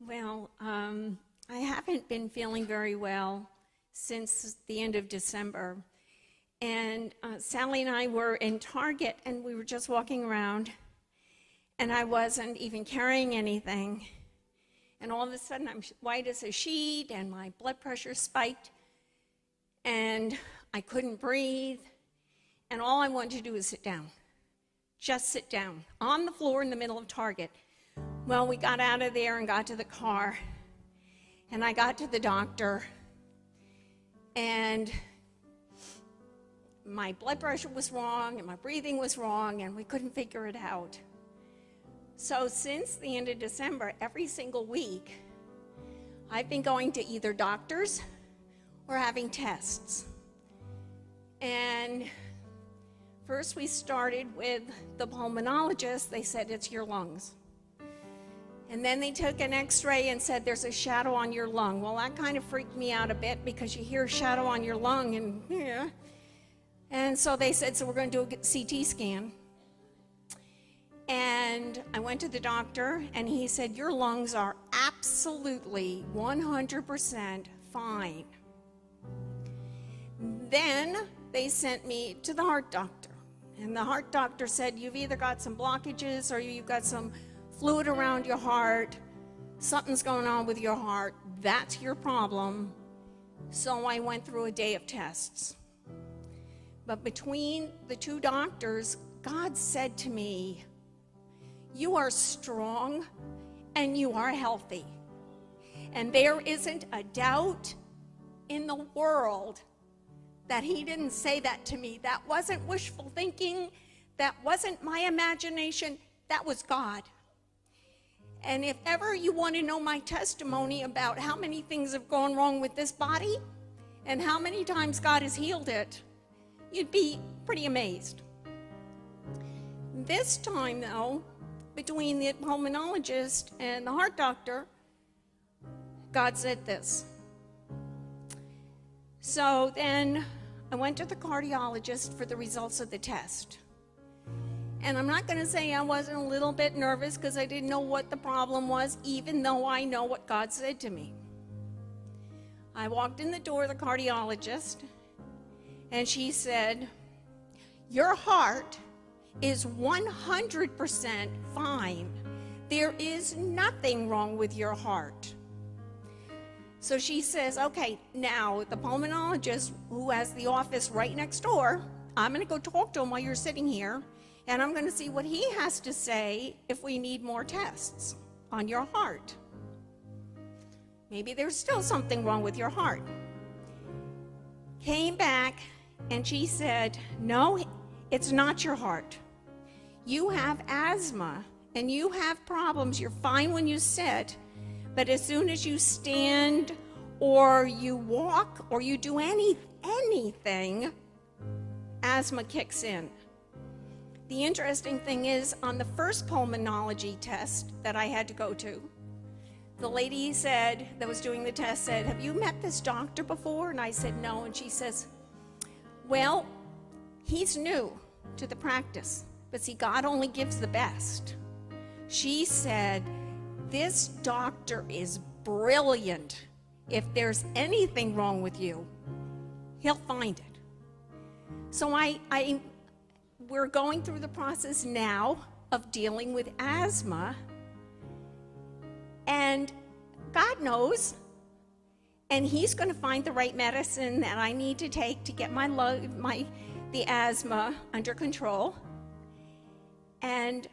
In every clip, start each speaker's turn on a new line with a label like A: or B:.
A: Well, I haven't been feeling very well since the end of December. And Sally and I were in Target, and we were just walking around, and I wasn't even carrying anything. And all of a sudden, I'm white as a sheet, and my blood pressure spiked, and I couldn't breathe. And all I wanted to do was sit down. Just sit down on the floor in the middle of Target. Well, we got out of there and got to the car, and I got to the doctor, and my blood pressure was wrong, and my breathing was wrong, and we couldn't figure it out. So since the end of December, every single week, I've been going to either doctors or having tests. And first we started with the pulmonologist. They said, it's your lungs. And then they took an x-ray and said, there's a shadow on your lung. Well, that kind of freaked me out a bit because you hear shadow on your lung and yeah. And so they said, so we're going to do a CT scan. And I went to the doctor and he said, your lungs are absolutely 100% fine. Then they sent me to the heart doctor. And the heart doctor said, you've either got some blockages or you've got some fluid around your heart. Something's going on with your heart. That's your problem. So I went through a day of tests. But between the two doctors, God said to me, you are strong and you are healthy. And there isn't a doubt in the world that he didn't say that to me. That wasn't wishful thinking. That wasn't my imagination. That was God. And if ever you want to know my testimony about how many things have gone wrong with this body and how many times God has healed it, you'd be pretty amazed. This time, though, between the pulmonologist and the heart doctor, God said this. So then I went to the cardiologist for the results of the test. And I'm not going to say I wasn't a little bit nervous because I didn't know what the problem was, even though I know what God said to me. I walked in the door of the cardiologist, and she said, your heart is 100% fine. There is nothing wrong with your heart. So she says, okay, now the pulmonologist who has the office right next door, I'm going to go talk to him while you're sitting here, and I'm going to see what he has to say if we need more tests on your heart. Maybe there's still something wrong with your heart. Came back, and she said, no, it's not your heart. You have asthma, and you have problems. You're fine when you sit, but as soon as you stand or you walk or you do anything, asthma kicks in. The interesting thing is, on the first pulmonology test that I had to go to, the lady said, that was doing the test, said, have you met this doctor before? And I said, no. And she says, well, he's new to the practice, but see, God only gives the best. She said, this doctor is brilliant. If there's anything wrong with you, he'll find it. So we're going through the process now of dealing with asthma, and God knows, and he's going to find the right medicine that I need to take to get the asthma under control. And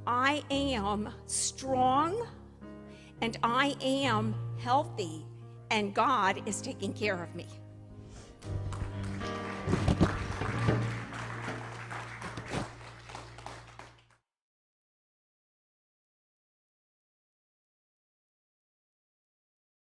A: I am strong, and I am healthy, and God is taking care of me.